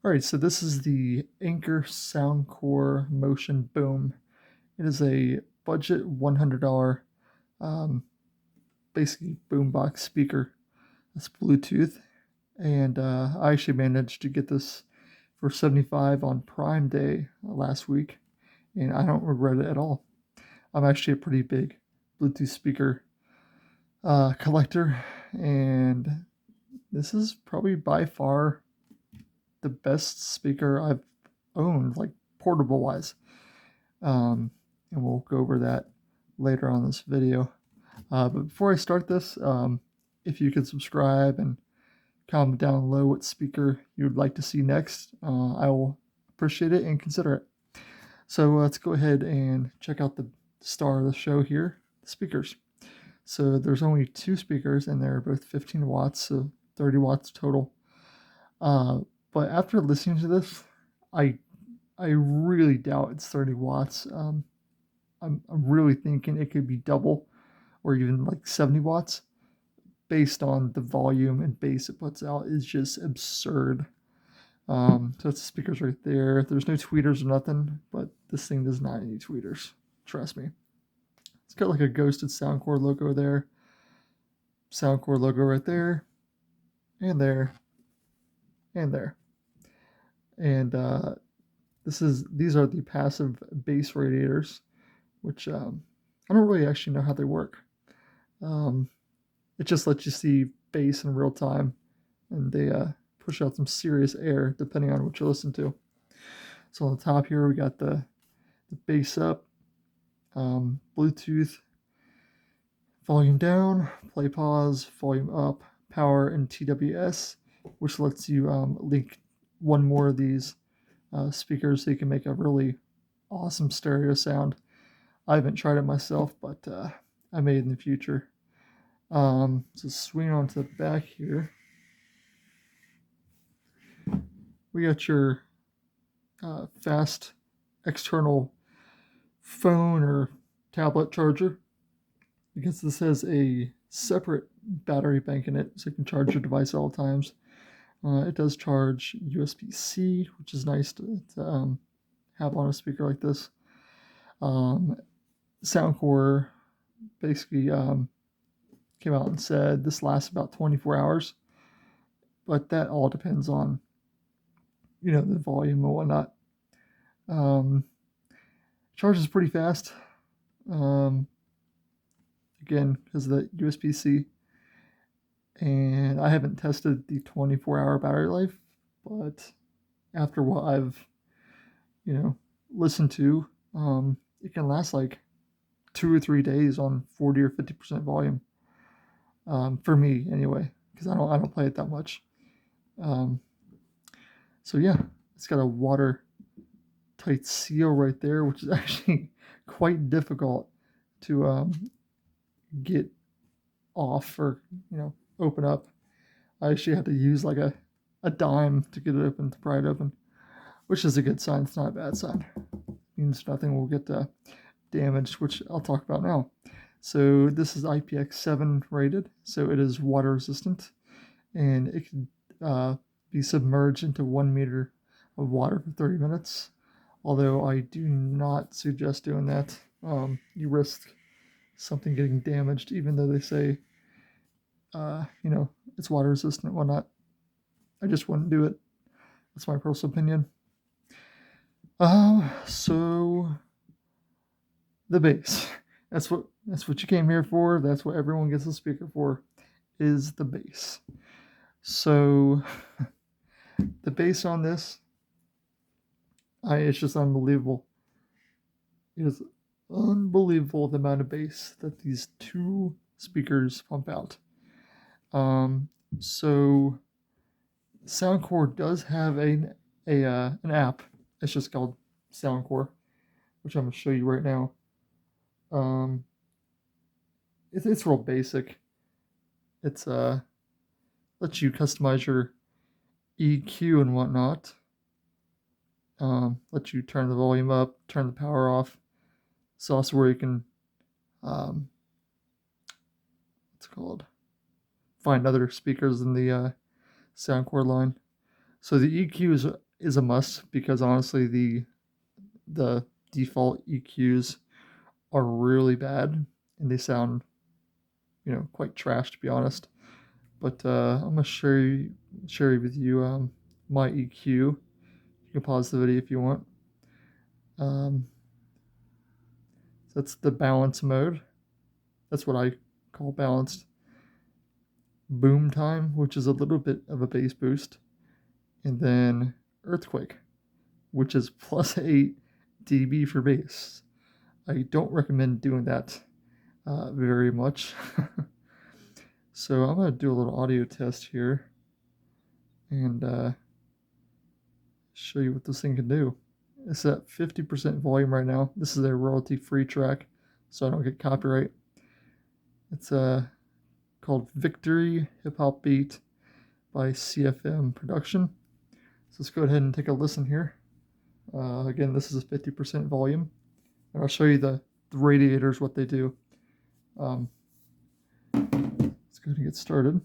Alright, so this is the Anker Soundcore Motion Boom. It is a budget $100 um, basically boombox speaker. It's Bluetooth, and I actually managed to get this for $75 on Prime Day last week, and I don't regret it at all. I'm actually a pretty big Bluetooth speaker collector, and this is probably by far the best speaker I've owned, like portable wise. And we'll go over that later on this video. But before I start this, if you could subscribe and comment down below what speaker you would like to see next, I will appreciate it and consider it. So let's go ahead and check out the star of the show here, the speakers. So there's only two speakers, and they're both 15 watts, so 30 watts total. But after listening to this, I really doubt it's 30 watts. I'm really thinking it could be double or even like 70 watts based on the volume and bass it puts out is just absurd. So that's the speakers right there. There's no tweeters or nothing, but this thing does not need tweeters. Trust me. It's got like a ghosted Soundcore logo there. Soundcore logo right there. And there. And there. And these are the passive bass radiators, which I don't really actually know how they work. It just lets you see bass in real time, and they push out some serious air depending on what you listen to. So on the top here we got the BassUp, Bluetooth, volume down, play pause, volume up, power, and TWS, which lets you link one more of these speakers so you can make a really awesome stereo sound. I haven't tried it myself, but I may in the future. So swing on to the back here. We got your fast external phone or tablet charger, because this has a separate battery bank in it, so you can charge your device at all times. It does charge USB-C, which is nice to have on a speaker like this. Soundcore basically came out and said this lasts about 24 hours, but that all depends on the volume and whatnot. Charges pretty fast, again because of the USB-C, and I haven't tested the 24-hour battery life, but after what I've listened to, it can last like 2 or 3 days on 40 or 50% volume. For me anyway, because I don't play it that much. So yeah, it's got a watertight seal right there, which is actually quite difficult to get off or open up. I actually had to use like a dime to get it open, to pry it open, which is a good sign. It's not a bad sign. It means nothing will get damaged, which I'll talk about now. So this is IPX7 rated, so it is water resistant, and it can be submerged into 1 meter of water for 30 minutes. Although I do not suggest doing that. You risk something getting damaged, even though they say, it's water resistant and whatnot. I just wouldn't do it. That's my personal opinion. So the bass. That's what you came here for. That's what everyone gets a speaker for, is the bass. So the bass on this, it's just unbelievable. It is unbelievable the amount of bass that these two speakers pump out. So Soundcore does have an app. It's just called Soundcore, which I'm gonna show you right now. It's real basic. It's lets you customize your EQ and whatnot. Lets you turn the volume up, turn the power off. It's also where you can find other speakers in the Soundcore line. So the EQ is is a must, because honestly the default EQs are really bad and they sound, you know, quite trash, to be honest. But I'm gonna share with you my EQ. You can pause the video if you want. So that's the balance mode. That's what I call balanced. Boom time, which is a little bit of a bass boost, and then earthquake, which is +8 dB for bass. I don't recommend doing that very much. So I'm going to do a little audio test here and show you what this thing can do. It's at 50% volume right now. This is a royalty-free track, so I don't get copyright. It's called Victory Hip Hop Beat by CFM Production. So let's go ahead and take a listen here. Again, this is a 50% volume. And I'll show you the radiators, what they do. Let's go ahead and get started.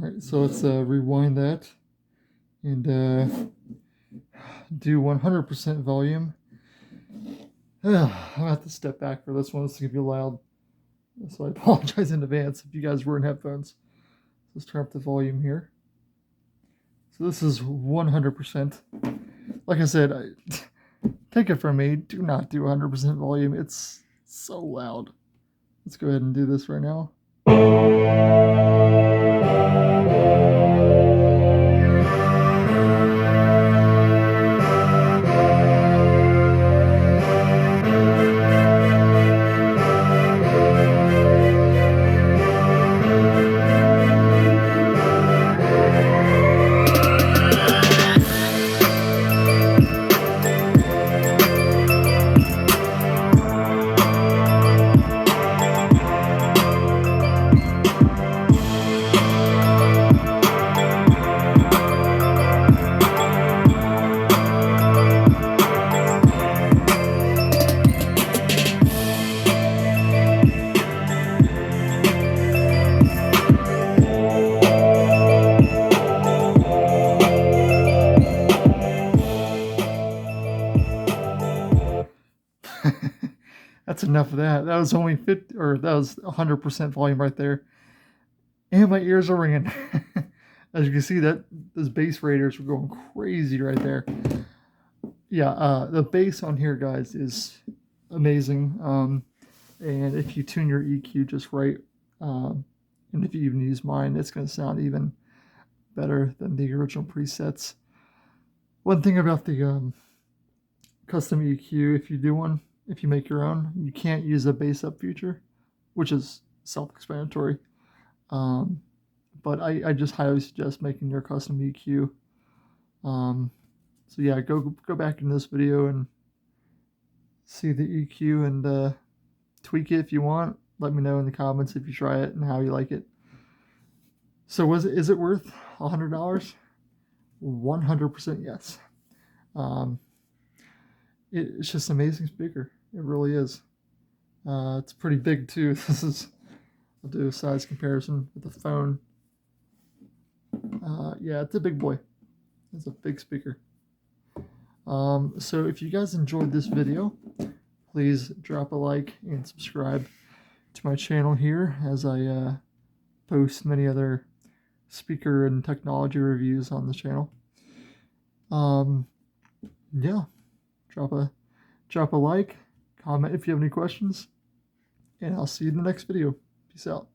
Alright, so let's rewind that and do 100% volume. I'm going to have to step back for this one. This is going to be loud, so I apologize in advance if you guys were in headphones. Let's turn up the volume here. So this is 100%. Like I said, take it from me, do not do 100% volume. It's so loud. Let's go ahead and do this right now. That's enough of that. That was only 50, or that was 100% volume right there. And my ears are ringing. As you can see, that those bass Raiders were going crazy right there. Yeah, the bass on here, guys, is amazing. And if you tune your EQ just right, and if you even use mine, it's going to sound even better than the original presets. One thing about the custom EQ, if you do one, if you make your own, you can't use a BassUp feature, which is self-explanatory. But I just highly suggest making your custom EQ. So yeah, go back in this video and see the EQ and tweak it if you want. Let me know in the comments if you try it and how you like it. So is it worth $100? 100% yes. It's just an amazing speaker. It really is. It's pretty big too. I'll do a size comparison with the phone. Yeah, it's a big boy. It's a big speaker. So if you guys enjoyed this video, please drop a like and subscribe to my channel here, as I post many other speaker and technology reviews on the channel. Yeah, drop a like, comment if you have any questions, and I'll see you in the next video. Peace out.